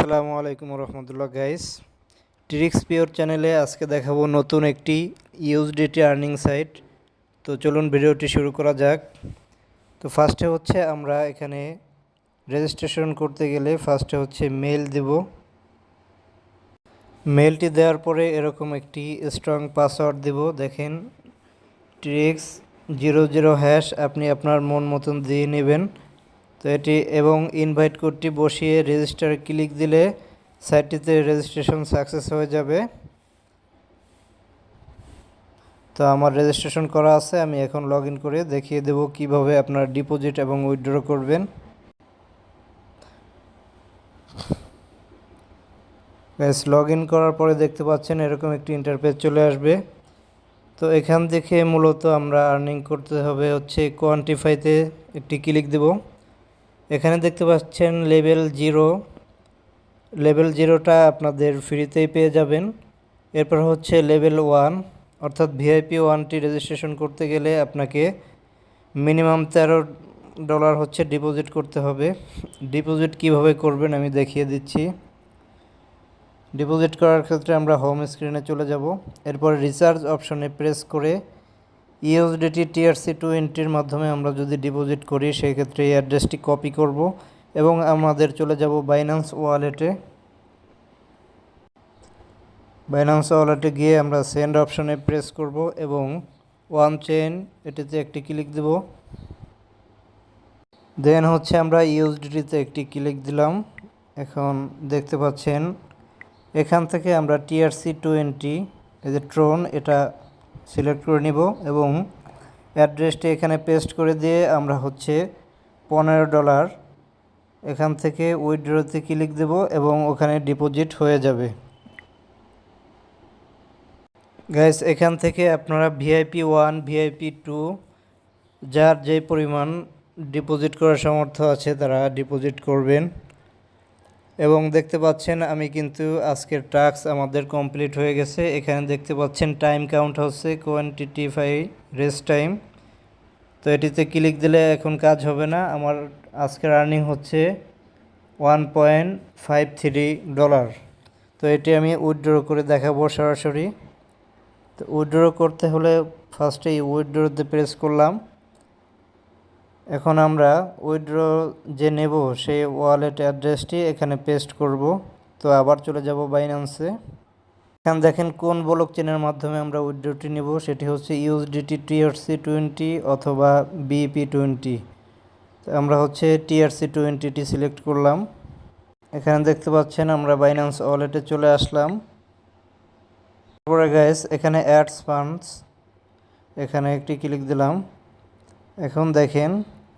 আসসালামু আলাইকুম রহমতুল্লাহ guys. Tricks pure চ্যানেলে আজকে দেখাবো নতুন একটি ইউএসডিটি আর্নিং সাইট। তো চলুন ভিডিওটি শুরু করা যাক। তো ফার্স্টে হচ্ছে আমরা এখানে রেজিস্ট্রেশন করতে গেলে ফার্স্টে হচ্ছে মেল দেব। মেলটি দেওয়ার পরে এরকম একটি স্ট্রং পাসওয়ার্ড দেব। দেখেন ট্রিক্স 00# আপনি আপনার মন মতন দিয়ে নেবেন। তো এটি এবং ইনভাইট কোডটি বসিয়ে রেজিস্টারে ক্লিক দিলে সাইটটিতে রেজিস্ট্রেশন সাকসেস হয়ে যাবে। তো আমার রেজিস্ট্রেশন করা আছে, আমি এখন লগ ইন করে দেখিয়ে দেব কিভাবে আপনারা ডিপোজিট এবং উইথড্র করবেন। গাইস, লগ ইন করার পরে দেখতে পাচ্ছেন এরকম একটি ইন্টারফেস চলে আসবে। তো এখান থেকে মূলত আমরা আর্নিং করতে হবে হচ্ছে কোয়ান্টিফাইতে একটি ক্লিক দেব। এখানে দেখতে পাচ্ছেন লেভেল 0টা আপনাদের ফ্রিতেই পেয়ে যাবেন। এরপর হচ্ছে লেভেল 1 অর্থাৎ ভিআইপি 1টি রেজিস্ট্রেশন করতে গেলে আপনাকে মিনিমাম $13 হচ্ছে ডিপোজিট করতে হবে। ডিপোজিট কিভাবে করবেন আমি দেখিয়ে দিচ্ছি। ডিপোজিট করার ক্ষেত্রে আমরা হোম স্ক্রিনে চলে যাব। এরপর রিচার্জ অপশনে প্রেস করে ইউএসডিটি TRC20-র মাধ্যমে আমরা যদি ডিপোজিট করি সেই ক্ষেত্রে এই অ্যাড্রেসটি কপি করব এবং আমাদের চলে যাব বাইন্যান্স ওয়ালেটে। বাইন্যান্স ওয়ালেটে গিয়ে আমরা সেন্ড অপশনে প্রেস করব এবং ওয়ান চেইন এটিতে একটি ক্লিক দেব। দেন হচ্ছে আমরা ইউএসডিটিতে একটি ক্লিক দিলাম। এখন দেখতে পাচ্ছেন এখান থেকে আমরা TRC20 এই যে ট্রোন এটা সিলেক্ট করে নিব এবং অ্যাড্রেসটি এখানে পেস্ট করে দিয়ে আমরা হচ্ছে $15 এখান থেকে উইথড্রতে ক্লিক দেব এবং ওখানে ডিপোজিট হয়ে যাবে। গাইস, এখান থেকে আপনারা ভিআইপি 1 ভিআইপি 2 যার যে পরিমাণ ডিপোজিট করার সামর্থ্য আছে তারা ডিপোজিট করবেন। এবং দেখতে পাচ্ছেন আমি কিন্তু আজকের টাস্ক আমাদের কমপ্লিট হয়ে গেছে। এখানে দেখতে পাচ্ছেন টাইম কাউন্ট হচ্ছে কোয়ান্টিটিফাই রেস্ট টাইম। তো এটিতে ক্লিক দিলে এখন কাজ হবে না। আমার আজকের আর্নিং হচ্ছে $1.53। তো এটি আমি উইথড্র করে দেখাবো সরাসরি। তো উইথড্র করতে হলে ফার্স্টে উইথড্রতে প্রেস করলাম। এখন আমরা উইথড্র যে নেব সেই ওয়ালেট অ্যাড্রেসটি এখানে পেস্ট করব। তো আবার চলে যাব বাইন্যান্সে। এখানে দেখেন কোন ব্লক চেনের মাধ্যমে আমরা উইথড্রটি নেব, সেটি হচ্ছে ইউএসডিটি TRC20 অথবা BP20। তো আমরা হচ্ছে TRC20টি সিলেক্ট করলাম। এখানে দেখতে পাচ্ছেন আমরা বাইন্যান্স ওয়ালেটে চলে আসলাম। তারপরে গাইস এখানে অ্যাডস ফান্ডস এখানে একটি ক্লিক দিলাম। এখন দেখেন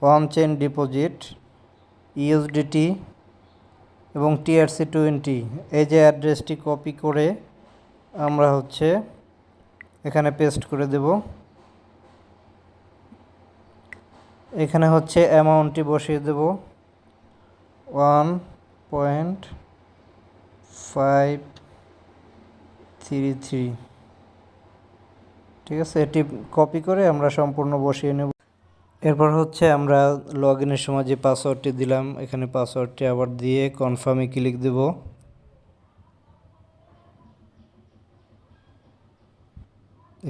ওয়ান চেইন ডিপোজিট ইউএসডিটি এবং TRC20 এই যে অ্যাড্রেসটি কপি করে আমরা হচ্ছে এখানে পেস্ট করে দেব। এখানে হচ্ছে অ্যামাউন্টটি বসিয়ে দেব 1.533। ঠিক আছে, এটি কপি করে আমরা সম্পূর্ণ বসিয়ে নেব। এরপর হচ্ছে আমরা লগ ইনের সময় যে পাসওয়ার্ডটি দিলাম এখানে পাসওয়ার্ডটি আবার দিয়ে কনফার্মে ক্লিক দেব।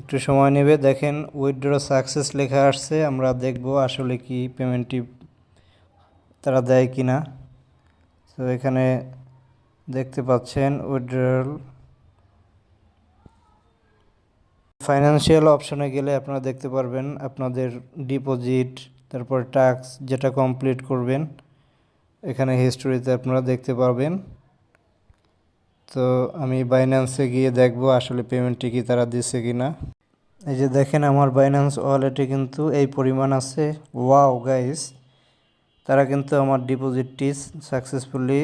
একটু সময় নেবে। দেখেন উইথড্র সাকসেস লেখা আসছে, আমরা দেখব আসলে কি পেমেন্টটি তারা দেয় কি না। তো এখানে দেখতে পাচ্ছেন উইথড্রল ফাইন্যান্সিয়াল অপশনে গেলে আপনারা দেখতে পারবেন আপনাদের ডিপোজিট, তারপর টাস্ক যেটা কমপ্লিট করবেন এখানে হিস্টোরিতে আপনারা দেখতে পারবেন। তো আমি বাইন্যান্সে গিয়ে দেখব আসলে পেমেন্টটি কি তারা দিচ্ছে কি না। এই যে দেখেন আমার বাইন্যান্স ওয়ালেটে কিন্তু এই পরিমাণ আছে। ওয়াও গাইস, তারা কিন্তু আমার ডিপোজিটটি সাকসেসফুলি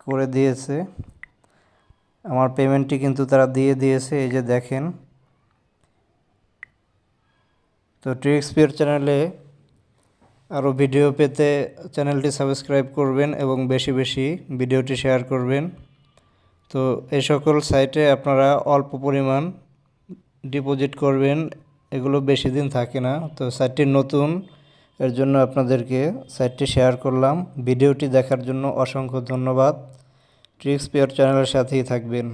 করে দিয়েছে। আমার পেমেন্টটি কিন্তু তারা দিয়ে দিয়েছে, এই যে দেখেন। তো ট্রিক্স পিওর চ্যানেলে আরও ভিডিও পেতে চ্যানেলটি সাবস্ক্রাইব করবেন এবং বেশি বেশি ভিডিওটি শেয়ার করবেন। তো এই সকল সাইটে আপনারা অল্প পরিমাণ ডিপোজিট করবেন, এগুলো বেশি দিন থাকে না। তো সাইটটি নতুন, এর জন্য আপনাদেরকে সাইটটি শেয়ার করলাম। ভিডিওটি দেখার জন্য অসংখ্য ধন্যবাদ। ট্রিক্স পেয়ার চ্যানেলের সাথেই থাকবেন।